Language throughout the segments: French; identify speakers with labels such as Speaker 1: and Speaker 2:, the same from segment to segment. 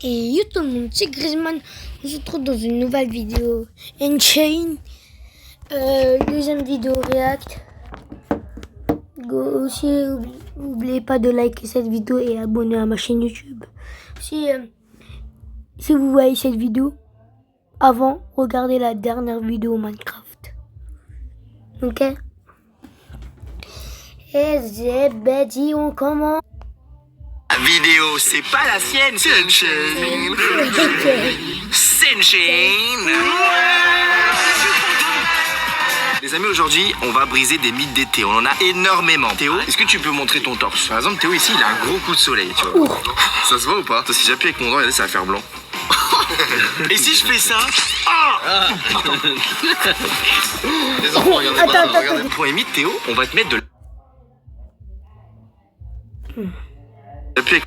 Speaker 1: Et yo tout le monde, c'est Griezmann. On se retrouve dans une nouvelle vidéo N-Chain. Deuxième vidéo React. Aussi, n'oubliez pas de liker cette vidéo et abonner à ma chaîne YouTube. Si vous voyez cette vidéo, avant, regardez la dernière vidéo Minecraft. Ok? Et c'est bêti, on commence.
Speaker 2: La vidéo, c'est pas la sienne, c'est une chaîne. C'est une chaîne. Les amis, aujourd'hui, on va briser des mythes d'été. On en a énormément. Théo, est-ce que tu peux montrer ton torse? Par exemple, Théo, ici, il a un gros coup de soleil, tu vois. Ça se voit ou pas? Toi, si j'appuie avec mon doigt, regardez, ça va faire blanc. Et si je fais ça? Les enfants, regardez pas ça, regardez. Pour les mythes, Théo, on va te mettre de... J'appuie avec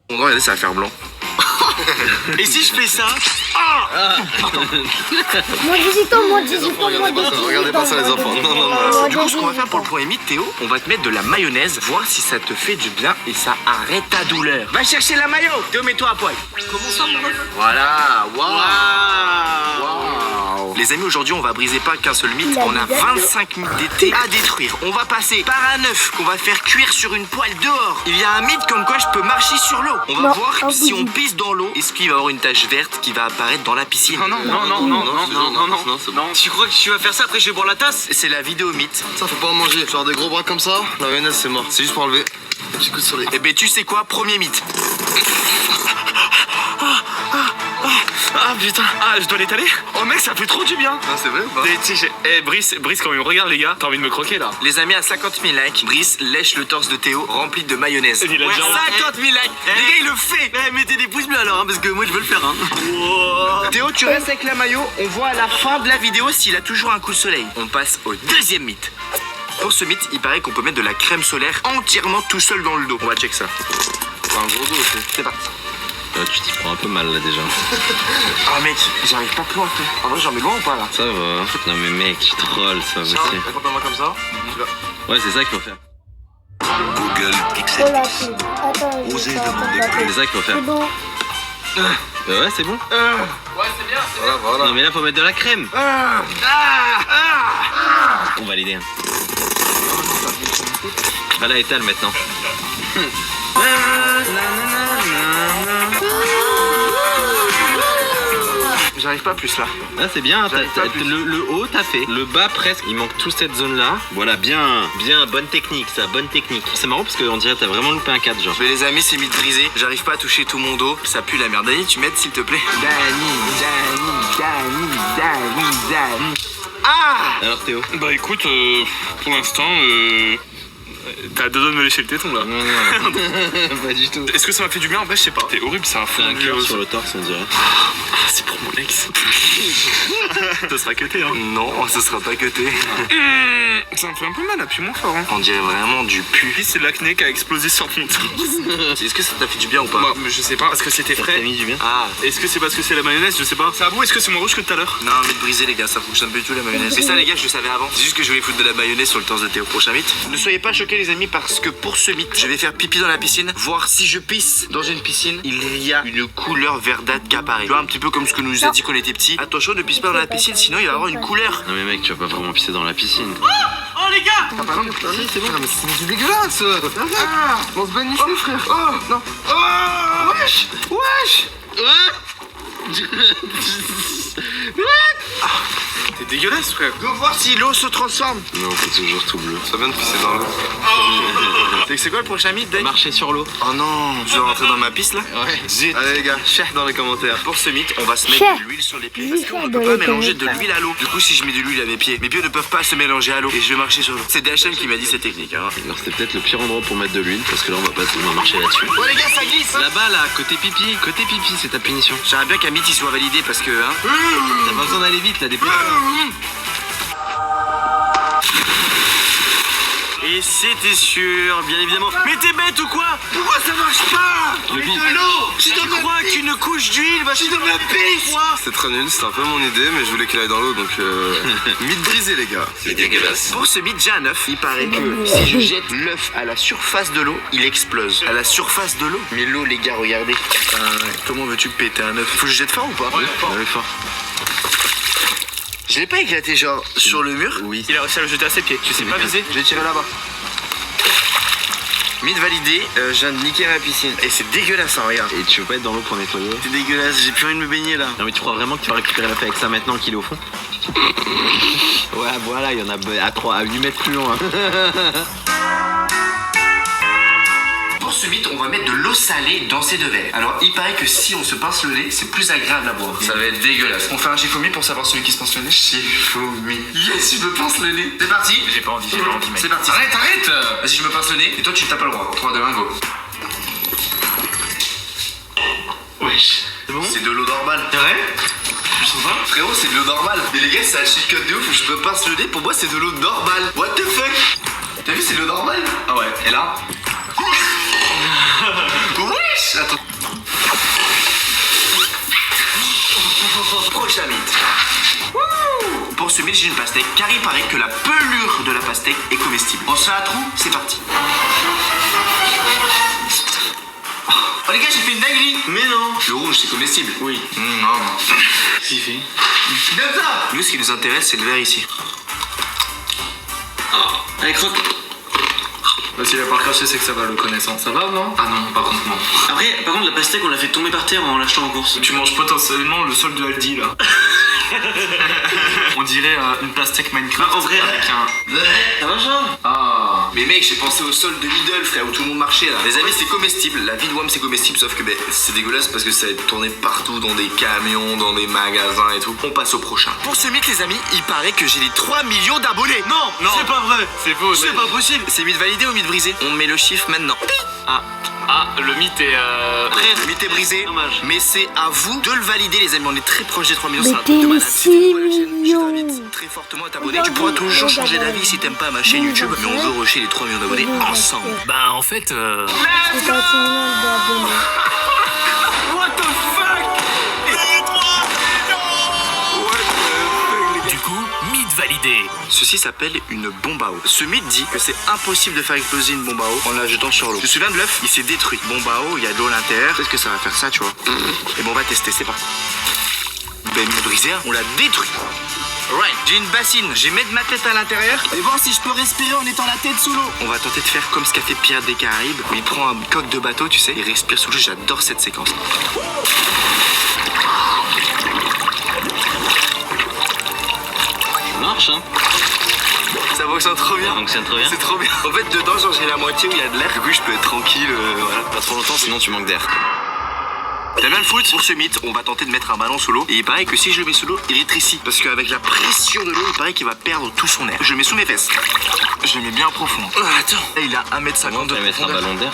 Speaker 2: mon doigt, regardez, ça va faire blanc. Et si je fais ça?
Speaker 1: Moi 18 ans, moi 18 ans, moi 18 ans.
Speaker 2: Regardez pas ça les enfants. Non. Du coup, ce qu'on va faire pour le premier mythe, Théo, on va te mettre de la mayonnaise, voir si ça te fait du bien et ça arrête ta douleur. Va chercher la mayo. Théo, mets-toi à poil. Comment ça, mon ref? Voilà. Waouh. Les amis, aujourd'hui, on va briser pas qu'un seul mythe. On a 25 mythes d'été à détruire. On va passer par un œuf qu'on va faire cuire sur une poêle dehors. Il y a un mythe comme quoi je peux marcher sur l'eau. On va voir si on pisse dans l'eau, est-ce qu'il va y avoir une tache verte qui va apparaître dans la piscine. Non.
Speaker 3: Tu crois que tu vas faire ça après je vais boire la tasse?
Speaker 2: C'est la vidéo mythe.
Speaker 4: Ça faut pas en manger, genre des gros bras comme ça, la mayonnaise c'est mort, c'est juste pour enlever un petit coup de soleil.
Speaker 2: Eh ben tu sais quoi, premier mythe.
Speaker 3: Ah putain, je dois l'étaler? Oh mec, ça fait trop du bien.
Speaker 4: Ah c'est vrai ou pas?
Speaker 3: Brice quand il me regarde les gars, t'as envie de me croquer là?
Speaker 2: Les amis, à 50 000 likes, Brice lèche le torse de Théo rempli de mayonnaise.
Speaker 3: Il a déjà
Speaker 2: 50 000 likes. Les gars, il le fait.
Speaker 4: Mettez des pouces bleus alors, parce que moi je veux le faire
Speaker 2: Théo, tu restes avec la maillot. On voit à la fin de la vidéo s'il a toujours un coup de soleil. On passe au deuxième mythe. Pour ce mythe, il paraît qu'on peut mettre de la crème solaire entièrement tout seul dans le dos. On va check ça.
Speaker 4: Un gros dos aussi.
Speaker 2: C'est parti.
Speaker 5: Tu t'y prends un peu mal là déjà.
Speaker 2: Ah mec, j'arrive pas plus loin. En vrai, j'en mets loin ou pas là?
Speaker 5: Ça va. Non mais mec, tu trolls, ça va aussi.
Speaker 4: Attrape-moi comme ça.
Speaker 5: Ouais, c'est ça qu'il faut faire.
Speaker 4: Google
Speaker 1: Oh
Speaker 4: Pixel.
Speaker 1: la pub. Attends,
Speaker 4: Osez
Speaker 1: attends,
Speaker 4: demander
Speaker 1: attends.
Speaker 5: C'est ça qu'il faut faire.
Speaker 1: C'est bon.
Speaker 5: Ouais, c'est bon.
Speaker 4: Voilà.
Speaker 5: Non mais là faut mettre de la crème. On va l'aider. Ah là, étale maintenant.
Speaker 2: J'arrive pas plus là.
Speaker 5: Là c'est bien,
Speaker 2: J'arrive pas plus.
Speaker 5: le haut t'as fait, le bas presque, il manque toute cette zone là. Voilà, bien, bonne technique ça, bonne technique. C'est marrant parce qu'on dirait que t'as vraiment loupé un 4 genre.
Speaker 2: Mais les amis, c'est mythe brisé. J'arrive pas à toucher tout mon dos. Ça pue la merde. Dani, tu m'aides s'il te plaît? Dani.
Speaker 5: Alors Théo?
Speaker 3: Bah écoute, pour l'instant, t'as deux doigts de me lécher le téton là.
Speaker 5: Non, pas du tout.
Speaker 3: Est-ce que ça m'a fait du bien? En vrai, je sais pas. C'est horrible, c'est un
Speaker 5: T'as un
Speaker 3: fondu.
Speaker 5: cœur sur le torse on dirait.
Speaker 3: C'est pour mon ex. Ça sera cuté hein.
Speaker 2: Non, ce sera pas cuté.
Speaker 3: Ça me fait un peu mal, appuie moins fort hein.
Speaker 2: On dirait vraiment du pu.
Speaker 3: Puis c'est l'acné qui a explosé sur mon torse.
Speaker 2: Est-ce que ça t'a fait du bien ou pas?
Speaker 3: Bah, mais je sais pas, parce que c'était
Speaker 5: Ça t'a
Speaker 3: frais.
Speaker 5: mis du bien?
Speaker 2: Ah.
Speaker 3: Est-ce que c'est parce que c'est la mayonnaise? Je sais pas. C'est à vous, est-ce que c'est moins rouge que tout à l'heure?
Speaker 2: Non, mythe brisé les gars, ça fonctionne pas du tout la mayonnaise. Et ça les gars, je le savais avant. C'est juste que je voulais foutre de la mayonnaise sur le torse de Théo. Prochain mythe. Ne soyez pas choqués les amis parce que pour ce mythe, je vais faire pipi dans la piscine, voir si je pisse dans une piscine, il y a une couleur verdâtre qui apparaît. Tu vois un petit peu comme ce que nous a dit qu'on était petits. Attention, ne pisse pas dans la piscine, sinon il va y avoir une couleur.
Speaker 5: Non mais mec, tu vas pas vraiment pisser dans la piscine.
Speaker 3: Oh les gars!
Speaker 4: Si, c'est bon. Mais c'est dégueulasse. On se bannit frère. Oh non. Wesh.
Speaker 3: T'es dégueulasse frère.
Speaker 2: Go voir si l'eau se transforme.
Speaker 5: Non, c'est toujours tout bleu.
Speaker 4: Ça vient de pisser dans l'eau.
Speaker 2: C'est quoi le prochain mythe, Dave?
Speaker 5: Marcher sur l'eau.
Speaker 2: Oh non, je vais rentrer dans ma piste là.
Speaker 5: Ouais.
Speaker 2: Zut.
Speaker 4: Allez les gars, cher dans les commentaires.
Speaker 2: Pour ce mythe, on va se mettre
Speaker 1: Cher.
Speaker 2: de l'huile sur les pieds parce qu'on ne
Speaker 1: Cher
Speaker 2: peut
Speaker 1: dans
Speaker 2: pas
Speaker 1: les
Speaker 2: mélanger de
Speaker 1: commentaires.
Speaker 2: l'huile à l'eau. Du coup, si je mets de l'huile à mes pieds ne peuvent pas se mélanger à l'eau et je vais marcher sur l'eau. C'est DHM qui m'a dit cette technique. Hein.
Speaker 5: Alors c'était peut-être le pire endroit pour mettre de l'huile parce que là on va marcher là-dessus.
Speaker 2: Oh les gars, ça glisse.
Speaker 5: Là-bas là, côté pipi, c'est ta punition.
Speaker 2: J'aimerais bien qu'un mythe il soit validé parce que hein.
Speaker 5: T'as pas besoin d'aller vite là, des petits.
Speaker 2: Et Et c'était sûr, bien évidemment. Mais t'es bête ou quoi? Pourquoi ça marche pas?
Speaker 5: Le vide.
Speaker 2: De l'eau. Tu crois qu'une couche d'huile va suffire?
Speaker 4: C'est très nul, c'était un peu mon idée, mais je voulais qu'il aille dans l'eau, donc mythe brisé les gars.
Speaker 2: C'est dégueulasse. Pour ce mythe, j'ai un œuf. Il paraît que si je jette l'œuf à la surface de l'eau, il explose. À la surface de l'eau? Mais l'eau, les gars, regardez. Comment veux-tu péter un œuf? Faut que je jette fort ou pas?
Speaker 3: Ouais, fort.
Speaker 5: Ouais, fort.
Speaker 2: Je l'ai pas éclaté genre sur le mur?
Speaker 5: Oui.
Speaker 3: Il a réussi à le jeter à ses pieds. Tu sais pas viser?
Speaker 2: Je vais tirer là-bas. Mythe validé, je viens de niquer ma piscine. Et c'est dégueulasse, hein, regarde.
Speaker 5: Et tu veux pas être dans l'eau pour nettoyer?
Speaker 2: C'est dégueulasse, j'ai plus envie de me baigner là.
Speaker 5: Non mais tu crois vraiment que tu vas récupérer la paix avec ça maintenant qu'il est au fond? Ouais voilà, il y en a à 8 mètres plus loin.
Speaker 2: Pour ce mythe, on va mettre de l'eau salée dans ces deux verres. Alors, il paraît que si on se pince le nez, c'est plus agréable à boire. Ça va être dégueulasse. On fait un Shifumi pour savoir celui qui se pince le nez. Shifumi. Yes, je me pince le nez. C'est parti.
Speaker 3: J'ai pas envie, mec.
Speaker 2: C'est parti. Arrête. Vas-y, je me pince le nez et toi, tu tapes pas le droit. 3, 2, 1, go. Wesh.
Speaker 3: C'est bon?
Speaker 2: C'est de l'eau normale.
Speaker 3: C'est vrai? Tu sens pas?
Speaker 2: Frérot, c'est de l'eau normale. Mais les gars, c'est un cheat code de ouf. Je me pince le nez. Pour moi, c'est de l'eau normale. What the fuck? T'as vu, c'est de l'eau normale.
Speaker 3: Ah ouais. Et là?
Speaker 2: Wesh. Attends. Prochain mythe. Pour ce mythe, j'ai une pastèque car il paraît que la pelure de la pastèque est comestible. On se fait un trou, c'est parti. Oh les gars, j'ai fait une dinguerie. Mais non. Le rouge, c'est comestible. Oui. Non.
Speaker 3: Si, fait.
Speaker 2: Bien ça. Nous, ce qui nous intéresse, c'est le vert ici.
Speaker 3: Allez, croque. Bah, s'il a pas craché, c'est que ça va le connaissant. Ça va, non? Ah non, par contre, non.
Speaker 6: Après, par contre, la pastèque, on l'a fait tomber par terre en l'achetant en course.
Speaker 3: Tu manges potentiellement le sol de Aldi, là. On dirait une pastèque Minecraft.
Speaker 6: Bah, en vrai,
Speaker 3: avec un...
Speaker 6: Ça va, ça?
Speaker 2: Ah. Mais mec, j'ai pensé au sol de Lidl, frère, où tout le monde marchait là. Les amis, c'est comestible. La vie de WAM, c'est comestible, sauf que c'est dégueulasse parce que ça va être tourné partout dans des camions, dans des magasins et tout. On passe au prochain. Pour ce mythe, les amis, il paraît que j'ai les 3 millions d'abonnés. Non,
Speaker 3: C'est pas vrai. C'est faux.
Speaker 2: c'est pas possible. C'est mythe validé ou mythe brisé? On met le chiffre maintenant.
Speaker 3: Ah, le mythe est...
Speaker 2: Le mythe est brisé.
Speaker 6: Dommage.
Speaker 2: Mais c'est à vous de le valider, les amis. On est très proche des 3 millions.
Speaker 1: Mais
Speaker 2: C'est un truc de malade. Si
Speaker 1: t'es
Speaker 2: t'es nouveau à la chaîne, je
Speaker 1: mignon.
Speaker 2: t'invite très fortement à t'abonner. Tu pourras toujours changer d'avis si t'aimes pas ma chaîne YouTube. Mais on veut rusher les 3 millions d'abonnés ensemble.
Speaker 3: Bah, en fait...
Speaker 1: C'est pas d'abonnés.
Speaker 2: What the fuck?
Speaker 3: Du coup, mythe validé.
Speaker 2: Ceci s'appelle une bombe à eau. Ce mythe dit que c'est impossible de faire exploser une bombe à eau en la jetant sur l'eau. Tu te souviens de l'œuf? Il s'est détruit. Bombe à eau, il y a de l'eau à l'intérieur. Peut-être que ça va faire ça, tu vois. Et bon, on va tester, c'est parti. Ben, mythe brisé, hein. On l'a détruit. Right, j'ai une bassine, je vais mettre ma tête à l'intérieur et voir si je peux respirer en étant la tête sous l'eau. On va tenter de faire comme ce qu'a fait Pirates des Caraïbes, où il prend un coque de bateau, tu sais, et respire sous l'eau. J'adore cette séquence.
Speaker 6: Ça marche, hein?
Speaker 2: Ça fonctionne trop bien.
Speaker 6: Ça fonctionne trop bien.
Speaker 2: C'est trop bien. En fait, dedans, genre, j'ai la moitié où il y a de l'air, du coup, je peux être tranquille, voilà.
Speaker 5: Pas trop longtemps sinon tu manques d'air.
Speaker 2: T'as bien le foot? Pour ce mythe, on va tenter de mettre un ballon sous l'eau. Et il paraît que si je le mets sous l'eau, il rétrécit. Parce qu'avec la pression de l'eau, il paraît qu'il va perdre tout son air. Je le mets sous mes fesses. Je le mets bien profond. Attends. Là, il a 1m50 de
Speaker 5: Tu vas mettre un
Speaker 2: profondeur.
Speaker 5: ballon d'air.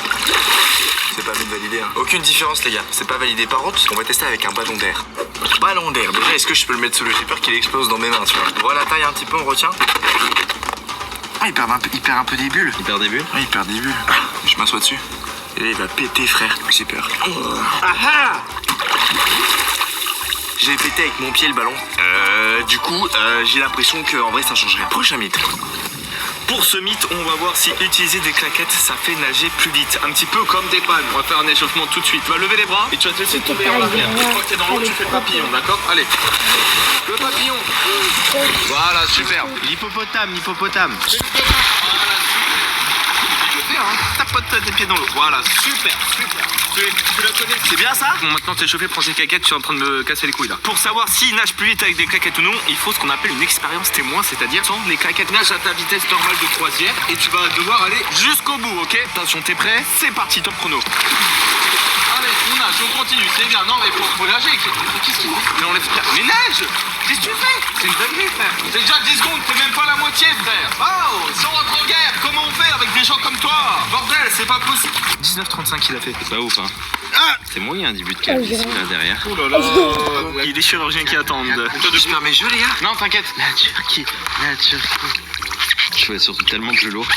Speaker 2: C'est pas vite validé, hein. Aucune différence, les gars. C'est pas validé. Par contre, on va tester avec un ballon d'air. Ballon d'air. Déjà, est-ce que je peux le mettre sous l'eau? J'ai peur qu'il explose dans mes mains, tu vois. Voilà la taille un petit peu, on retient. Ah, il perd un peu des bulles.
Speaker 5: Il perd des bulles.
Speaker 2: Ah, il perd des bulles. Je m'assois dessus. Et là, il va péter, frère. J'ai peur. Ah ah! J'ai pété avec mon pied le ballon. Du coup, j'ai l'impression qu'en vrai, ça change rien. Prochain mythe.
Speaker 3: Pour ce mythe, on va voir si utiliser des claquettes, ça fait nager plus vite. Un petit peu comme des pannes. On va faire un échauffement tout de suite. Tu vas lever les bras et tu vas te laisser tomber en arrière. Une fois que t'es dans l'eau, tu fais le papillon, d'accord? Allez. Le papillon. Voilà, super.
Speaker 5: L'hippopotame.
Speaker 3: Tapote tes pieds dans l'eau. Voilà, super. Tu la connais? C'est bien ça? Bon, maintenant t'es chauffé, prends tes claquettes, tu es en train de me casser les couilles là. Pour savoir s'il nage plus vite avec des claquettes ou non, il faut ce qu'on appelle une expérience témoin, c'est-à-dire sans les claquettes nagent à ta vitesse normale de croisière et tu vas devoir aller jusqu'au bout, ok? Attention, t'es prêt? C'est parti, top chrono. Allez, on nage, on continue, c'est bien. Non mais faut nager. Qu'est-ce qu'il fait? Mais on laisse faire. Mais nage! Qu'est-ce que tu fais? C'est une dinguerie, frère. C'est déjà 10 secondes, t'es même pas à la moitié, frère. Oh, si on rentre en guerre, comment on fait avec des gens comme toi? Bordel, c'est pas possible. 19,35 il a fait.
Speaker 5: C'est pas ouf hein.
Speaker 3: Ah!
Speaker 5: C'est moyen un début de câble ici là derrière.
Speaker 3: Oh là là. Il y a des chirurgiens qui attendent.
Speaker 2: Je perds mes jeux, les gars.
Speaker 3: Non, t'inquiète.
Speaker 5: La Turquie. Ouais, surtout tellement plus lourd.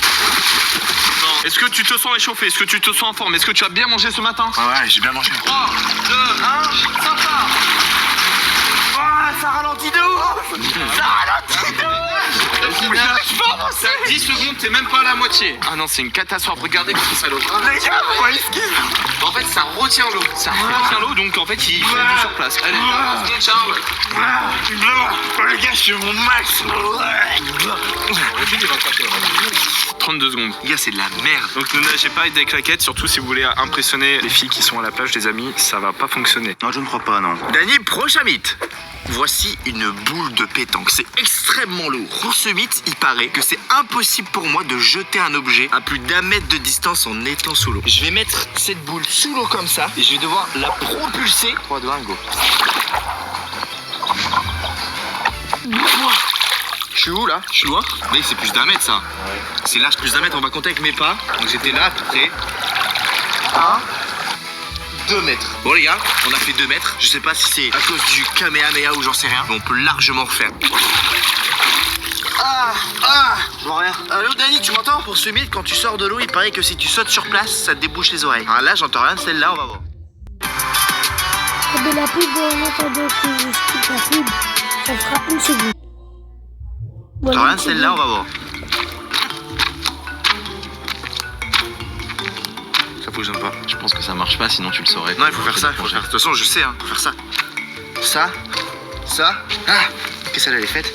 Speaker 3: Est-ce que tu te sens échauffé? Est-ce que tu te sens en forme? Est-ce que tu as bien mangé ce matin?
Speaker 2: Ouais, j'ai bien mangé.
Speaker 3: 3, 2, 1, ça part.
Speaker 2: Ça ralentit de ouf. Ça ralentit de ouf.
Speaker 3: T'as 10 secondes, t'es même pas à la moitié. Ah non, c'est une catastrophe. Regardez comme ça l'eau.
Speaker 2: Les gars, vous voyez ce qu'il fait?
Speaker 3: En fait, ça retient l'eau. Ça retient l'eau, donc en fait, il fait du sur place. Allez, on se monte, Charles.
Speaker 2: Les gars, je fais mon max.
Speaker 3: 32 secondes.
Speaker 2: Les gars, c'est de la merde.
Speaker 3: Donc ne nagez pas avec des claquettes, surtout si vous voulez impressionner les filles qui sont à la plage, les amis, ça va pas fonctionner.
Speaker 2: Non, je ne crois pas, non. Dany, prochain mythe. Voici une boule de pétanque. C'est extrêmement lourd. Pour ce mythe, il paraît que c'est impossible pour moi de jeter un objet à plus d'1 mètre de distance en étant sous l'eau. Je vais mettre cette boule sous l'eau comme ça et je vais devoir la propulser. 3, 2, 1, go. Je suis où là? Je suis loin? Mais c'est plus d'1 mètre ça. C'est large plus d'1 mètre, on va compter avec mes pas. Donc j'étais là à peu près. 2 mètres. Bon les gars, on a fait 2 mètres. Je sais pas si c'est à cause du Kamehameha ou j'en sais rien, mais on peut largement refaire. Je vois rien. Allô Dany, tu m'entends? Pour ce mythe, quand tu sors de l'eau, il paraît que si tu sautes sur place, ça te débouche les oreilles. Alors là, j'entends rien de celle-là, on va voir.
Speaker 1: De la pub, en attendant que je explique la pub, ça fera 1 seconde.
Speaker 2: J'entends rien de celle-là, on va voir. Ça fonctionne pas.
Speaker 5: Je pense que ça marche pas, sinon tu le saurais.
Speaker 2: Non, il faut faire ça, il faut faire. De toute façon, je sais, hein, faut faire ça. Ça. Ah, qu'est-ce qu'elle est faite?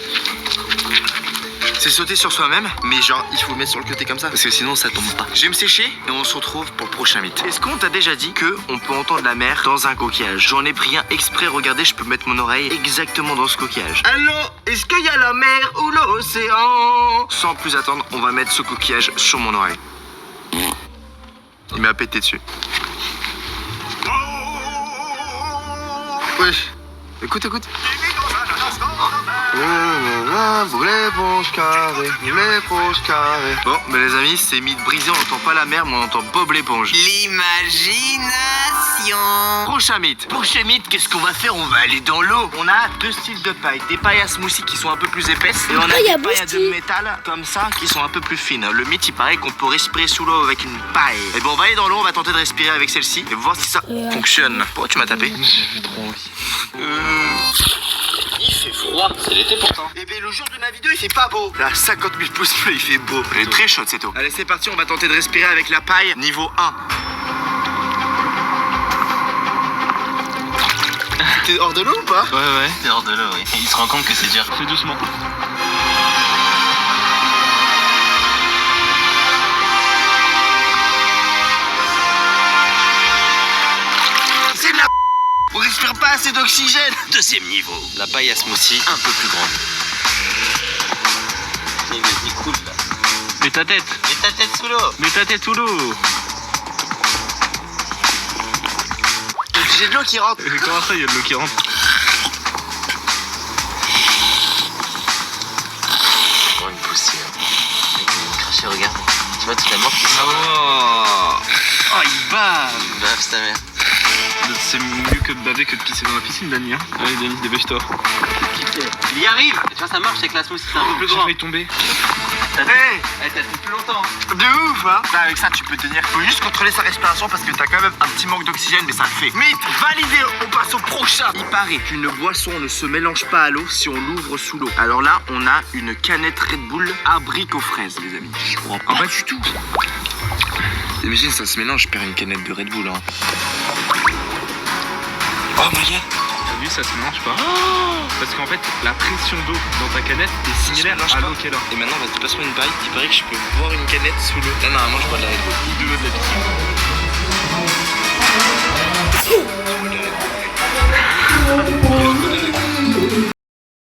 Speaker 2: C'est sauter sur soi-même, mais genre, il faut le mettre sur le côté comme ça, parce que sinon ça tombe pas. Je vais me sécher et on se retrouve pour le prochain mythe. Est-ce qu'on t'a déjà dit que on peut entendre la mer dans un coquillage? J'en ai pris un exprès, regardez, je peux mettre mon oreille exactement dans ce coquillage. Allô, est-ce qu'il y a la mer ou l'océan? Sans plus attendre, on va mettre ce coquillage sur mon oreille. Il m'a pété dessus. Wesh, écoute. Bon, mais les amis, c'est mythe brisé, on n'entend pas la mer, mais on entend Bob l'éponge.
Speaker 7: L'imagination.
Speaker 2: Prochain mythe, qu'est-ce qu'on va faire? On va aller dans l'eau. On a 2 styles de paille, des pailles à smoothie qui sont un peu plus épaisses et on a
Speaker 1: Ah, y a
Speaker 2: des pailles à
Speaker 1: Boosty.
Speaker 2: de métal comme ça qui sont un peu plus fines. Le mythe, il paraît qu'on peut respirer sous l'eau avec une paille. Et bon, on va aller dans l'eau, on va tenter de respirer avec celle-ci et voir si ça fonctionne. Pourquoi tu m'as tapé?
Speaker 5: J'ai trop envie.
Speaker 2: Il fait froid, c'est l'été pourtant. Et bien le jour de ma vidéo il fait pas beau. Là 50 000 pouces bleus, il fait beau. Elle est très chaude cette eau. Allez c'est parti, on va tenter de respirer avec la paille niveau 1. T'es hors de l'eau ou pas?
Speaker 5: Ouais.
Speaker 6: T'es hors de l'eau, oui. Il se rend compte que c'est dur.
Speaker 3: Fais doucement.
Speaker 2: C'est de la on respire pas assez d'oxygène.
Speaker 6: Deuxième niveau.
Speaker 5: La paille à smoothie, un peu plus grande.
Speaker 6: Il coule là.
Speaker 3: Mets ta tête.
Speaker 6: Mets ta tête sous l'eau.
Speaker 3: Mets ta tête sous l'eau.
Speaker 2: J'ai de l'eau qui rentre.
Speaker 3: Comment ça, il y a de l'eau qui rentre?
Speaker 6: Oh, une poussière. Cracher, regarde. Tu vois toute la mort qui sort.
Speaker 3: Oh, il bave.
Speaker 6: Baf, ta mère.
Speaker 3: C'est mieux que de baver que de pisser dans la piscine, Dany. Hein. Allez, Dany, dépêche-toi.
Speaker 6: Il y arrive. Tu vois, ça marche avec la smoothie, c'est un peu plus
Speaker 3: J'ai
Speaker 6: grand.
Speaker 3: failli tomber.
Speaker 2: Hey,
Speaker 6: Elle t'a tenu plus longtemps.
Speaker 2: de ouf hein. Là avec ça tu peux tenir. Faut juste contrôler sa respiration parce que t'as quand même un petit manque d'oxygène mais ça le fait. Mythe validé, on passe au prochain. Il paraît qu'une boisson ne se mélange pas à l'eau si on l'ouvre sous l'eau. Alors là on a une canette Red Bull abricot fraise les amis. Je crois pas du tout. Imagine ça se mélange, je perds une canette de Red Bull hein. Oh my god.
Speaker 3: T'as vu, ça se mélange pas. Parce qu'en fait, la pression d'eau dans ta canette est similaire à l'eau qu'elle a.
Speaker 2: Et maintenant vas-y passe-moi une paille, il paraît que je peux boire une canette sous l'eau. Là normalement je bois de la Red Bull.
Speaker 3: Ou de l'eau de la piscine.